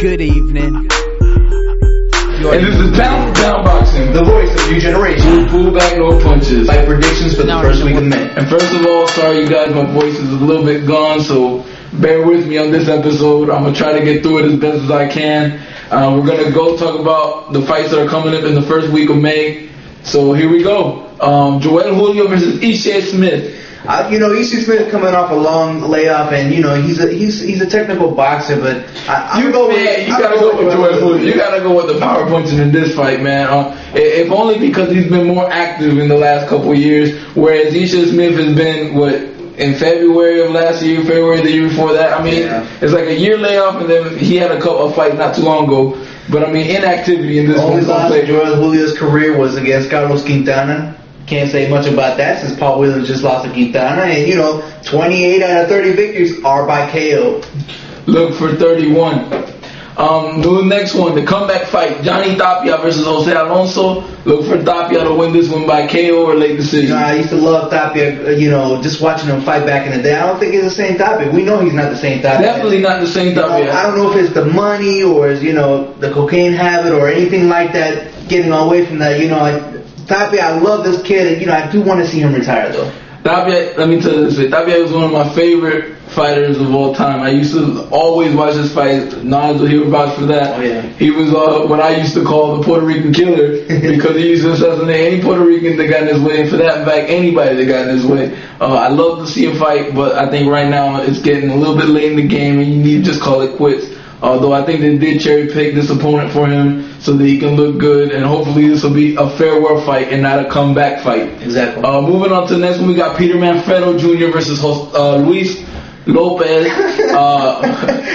Good evening. And this is Pound for Pound Boxing, the voice of new generation. Pull back, no punches. Like predictions for the first week of May. And first of all, sorry you guys, my voice is a little bit gone, so bear with me on this episode. I'm going to try to get through it as best as I can. We're going to go talk about the fights that are coming up in the first week of May. So here we go. Joel Hoya versus Ishe Smith. Ishe Smith coming off a long layoff, and he's a technical boxer, but you gotta go with Joel Hoya. You gotta go with the power punching in this fight, man. If only because he's been more active in the last couple of years, whereas Ishe Smith has been in February of last year, February the year before that. I mean, It's like a year layoff, and then he had a couple of fights not too long ago. But I mean, inactivity in this one. The only loss in Joel Hoya's career was against Carlos Quintana. Can't say much about that since Paul Williams just lost to Quintana. And, 28 out of 30 victories are by KO. Look for 31. The next one, the comeback fight, Johnny Tapia versus Jose Alonso. Look for Tapia to win this one by KO or late decision. I used to love Tapia, just watching him fight back in the day. I don't think he's the same Tapia. We know he's not the same Tapia. Definitely not the same Tapia. I don't know if it's the money or, the cocaine habit or anything like that, getting away from that, Tapia, I love this kid, and I do want to see him retire though. Tapia, let me tell you this way. Tapia is one of my favorite fighters of all time. I used to always watch his fights. Nines will hear about for that. Oh, yeah. He was what I used to call the Puerto Rican killer because he used to assassinate any Puerto Rican that got in his way, and for that, in fact, anybody that got in his way. I love to see a fight, but I think right now it's getting a little bit late in the game, and you need to just call it quits. Although I think they did cherry pick this opponent for him so that he can look good, and hopefully this will be a farewell fight and not a comeback fight. Exactly. Moving on to the next one, we got Peter Manfredo Jr. versus Luis Lopez.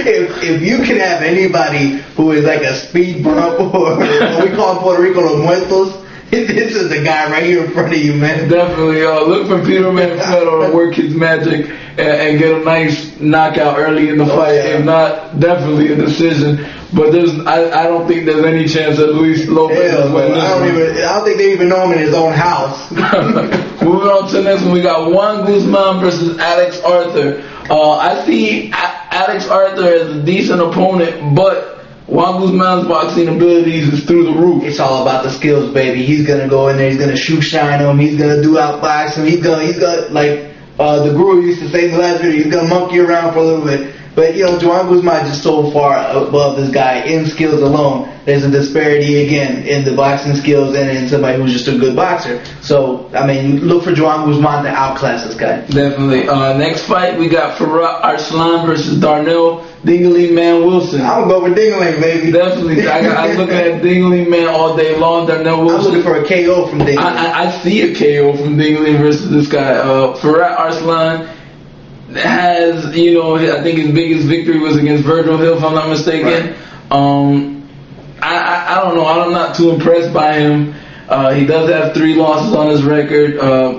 If you can have anybody who is like a speed bump or what we call in Puerto Rico los muertos, this is the guy right here in front of you, man. Definitely. Look for Peter Manfredo to work his magic and get a nice knockout early in the fight. Yeah. If not, definitely a decision. But I don't think there's any chance that Luis Lopez is winning this one. I don't think they even know him in his own house. Moving on to the next one, we got Juan Guzman versus Alex Arthur. I see Alex Arthur as a decent opponent, but Juan Guzman's boxing abilities is through the roof. It's all about the skills, baby. He's gonna go in there. He's gonna shoe shine him. He's gonna do outbox him. He's gonna like the guru used to say in the last video. He's gonna monkey around for a little bit. But Juan Guzman is just so far above this guy in skills alone. There's a disparity again in the boxing skills and in somebody who's just a good boxer. So look for Juan Guzman to outclass this guy. Definitely. Next fight we got Farah Arslan versus Darnell Dingling Man Wilson. I'm gonna go with Dingling, baby. Definitely. I'm looking at Dingling Man all day long. Darnell Wilson. I'm looking for a KO from Dingling. I see a KO from Dingling versus this guy. Farah Arslan has, I think his biggest victory was against Virgil Hill, if I'm not mistaken. Right. I don't know. I'm not too impressed by him. He does have 3 losses on his record.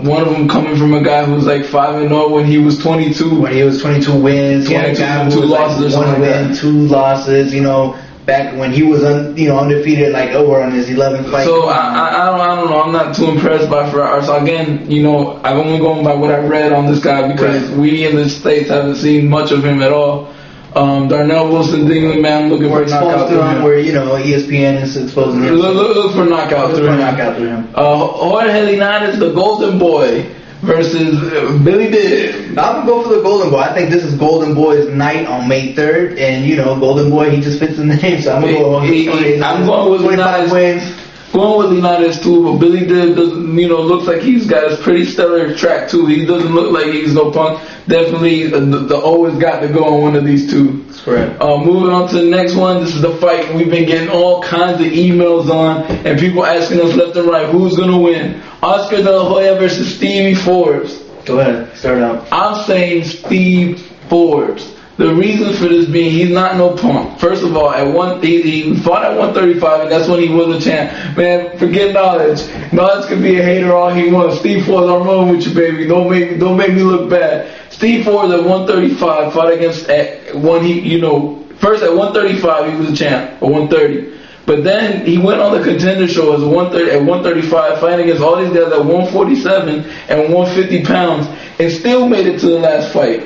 One of them coming from a guy who was like 5-0 when he was 22. When he was 22 wins, 22 losses or something like that. 2 losses, back when he was undefeated, like over on his 11th fight. So I don't know. I'm not too impressed by Farah. So again, I'm only going by what I read on this guy because we in the States haven't seen much of him at all. Darnell Wilson, Dingling Man, looking for a knockout through him. Where ESPN is exposing him. Look for a knockout through him. Jorge Linares, the Golden Boy, versus Billy Dib. I'm going to go for the Golden Boy. I think this is Golden Boy's night on May 3rd. And, Golden Boy, he just fits in the name. So I'm going to go I'm going with 25 wins. Going with Linares too, but Billy Dib doesn't, looks like he's got a pretty stellar track too. He doesn't look like he's no punk. Definitely the always got to go on one of these two. That's correct. Moving on to the next one. This is the fight we've been getting all kinds of emails on and people asking us left and right, who's going to win? Oscar De La Hoya versus Stevie Forbes. Go ahead, start out. I'm saying Steve Forbes. The reason for this being he's not no punk. First of all, he fought at 135, and that's when he was a champ. Man, forget knowledge. Knowledge can be a hater all he wants. Steve Forbes, I'm wrong with you, baby. Don't make me look bad. Steve Forbes at 135 fought against first at 135 he was a champ, or 130. But then he went on the Contender Show as at 135, fighting against all these guys at 147 and 150 pounds, and still made it to the last fight.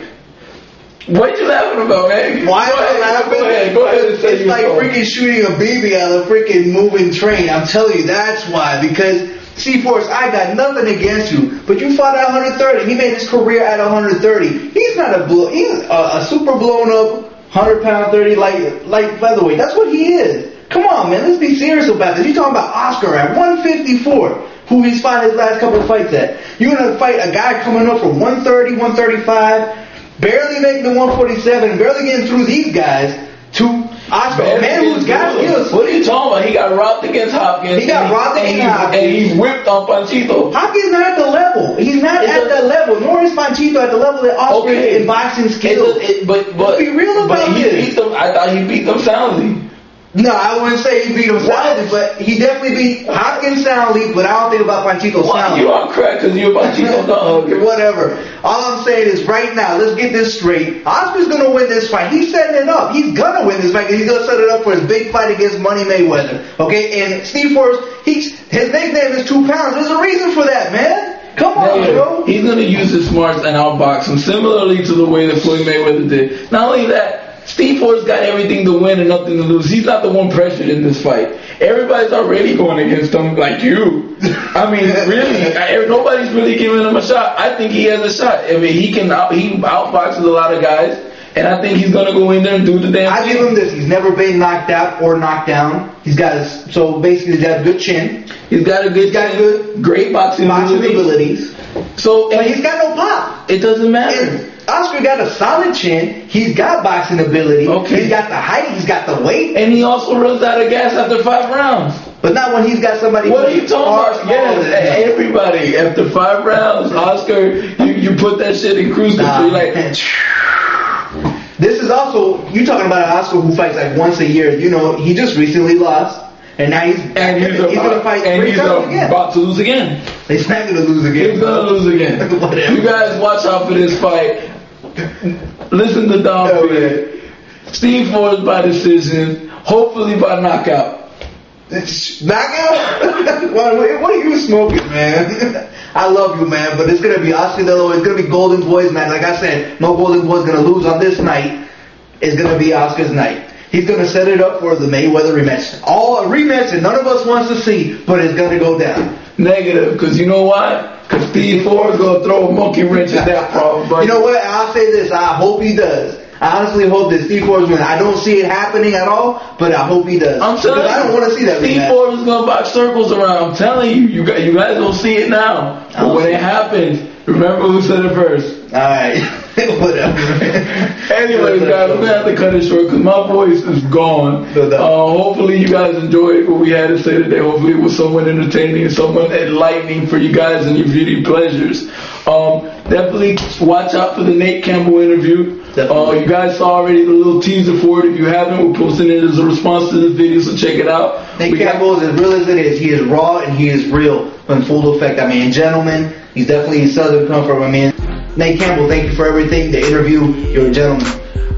What you laughing about, man? Why am I laughing? Go ahead and say it's like freaking shooting a BB out of a freaking moving train. I'm telling you, that's why. Because Steve Forbes, I got nothing against you, but you fought at 130. He made his career at 130. He's not he's a super blown up 100-pound 30 light featherweight. That's what he is. Come on, man. Let's be serious about this. You're talking about Oscar at 154, who he's fought his last couple of fights at. You're gonna fight a guy coming up from 130, 135. Barely making the 147, barely getting through these guys to Oscar. Man who's got skills. What are you talking about? He got robbed against Hopkins. He got robbed against Hopkins. And he whipped on Panchito. Hopkins not at the level. He's not at that level. Nor is Panchito at the level that Oscar is in boxing skills. But let's be real about this. I thought he beat them soundly. No, I wouldn't say he beat him soundly, but he definitely beat Hopkins soundly, but I don't think about Panchito soundly. You are correct because you're Panchito dog. Whatever. All I'm saying is right now, let's get this straight. Oscar's going to win this fight. He's setting it up. He's going to win this fight because he's going to set it up for his big fight against Money Mayweather. Okay? And Steve Forbes, his nickname is 2 pounds. There's a reason for that, man. Come on, bro. He's going to use his smarts and outbox him similarly to the way that FLoyd Mayweather did. Not only that, Steve Forbes got everything to win and nothing to lose. He's not the one pressured in this fight. Everybody's already going against him like you. I mean, really, nobody's really giving him a shot. I think he has a shot. I mean, he outboxes a lot of guys, and I think he's going to go in there and do the damn thing. I give him this. He's never been knocked out or knocked down. He's got so basically he's got a good chin. He's got great boxing abilities. But he's got no pop. It doesn't matter. Oscar got a solid chin. He's got boxing ability. Okay. He's got the height. He's got the weight. And he also runs out of gas after 5 rounds. But not when he's got somebody. What are you talking about? Yes, everybody after 5 rounds, Oscar, you put that shit in cruise control. You're like. This is also you talking about an Oscar who fights like once a year. You know, he just recently lost. And now he's going to fight 3 times again. About to lose again. He's not going to lose again. He's going to lose again. Whatever. You guys watch out for this fight. Listen to Dom P. Steve Forbes by decision. Hopefully by knockout. Knockout? What are you smoking, man? I love you, man. But it's going to be Oscar De La Hoya. It's going to be Golden Boy's night. Like I said, no Golden Boy's going to lose on this night. It's going to be Oscar's night. He's going to set it up for the Mayweather rematch. All a rematch that none of us wants to see, but it's going to go down. Negative, because you know why? Because Steve Forbes is going to throw a monkey wrench at that problem. But you know what? I'll say this. I hope he does. I honestly hope that Steve Forbes wins. I don't see it happening at all, but I hope he does. I'm telling you, I don't want to see that Steve rematch. Forbes is going to box circles around. I'm telling you, you guys don't see it now. But when it happens, remember who said it first. Alright. Whatever. Anyways, guys, I'm going to have to cut it short because my voice is gone. Hopefully you guys enjoyed what we had to say today. Hopefully it was somewhat entertaining and somewhat enlightening for you guys and your viewing pleasures. Definitely watch out for the Nate Campbell interview. You guys saw already the little teaser for it. If you haven't, we're posting it as a response to this video, so check it out. Nate Campbell is as real as it is. He is raw and he is real in full effect. I mean, gentleman. He's definitely in Southern comfort. I mean, Nate Campbell, thank you for everything. The interview, you're a gentleman.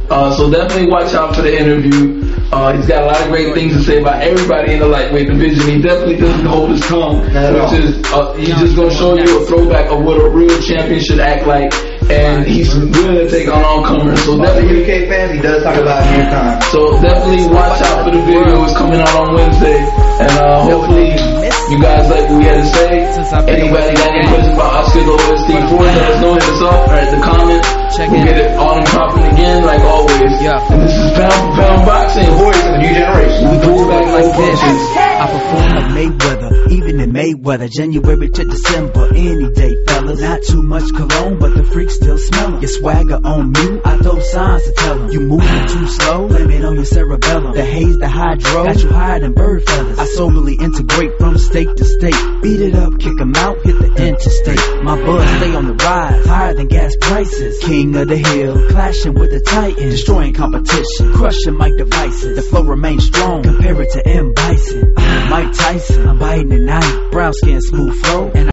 So definitely watch out for the interview. He's got a lot of great things to say about everybody in the lightweight division. He definitely doesn't hold his tongue, which is he's just going to show you a throwback of what a real champion should act like. And he's willing to take on all comers. So definitely, UK fans, he does talk about it in time. So definitely watch out for the video. It's coming out on Wednesday, and hopefully you guys like what we had to say. Anybody got any questions about Oscar De La Hoya, Steve Forbes, let us know. Hit us up or at the comments. We'll get it on and popping again, like always. And this is Pound for Pound Boxing. Voice of the new generation. We do it back like this. I perform like Mayweather, even in Mayweather, January to December, any day, fellas. Not too much cologne, but the freaks still smell 'em. Your swagger on mute, I throw signs to tell 'em. You moving too slow, blame it on your cerebellum. The haze, the hydro, got you higher than bird feathers. I soberly integrate from state to state. Beat it up, kick 'em out, hit the interstate. My buzz stay on the rise, higher than gas prices. King of the hill, clashing with the titans, destroying competition, crushing mic devices. The flow remains strong, compare it to M. Bison. Mike Tyson, I'm biting at night, brown skin, smooth flow, and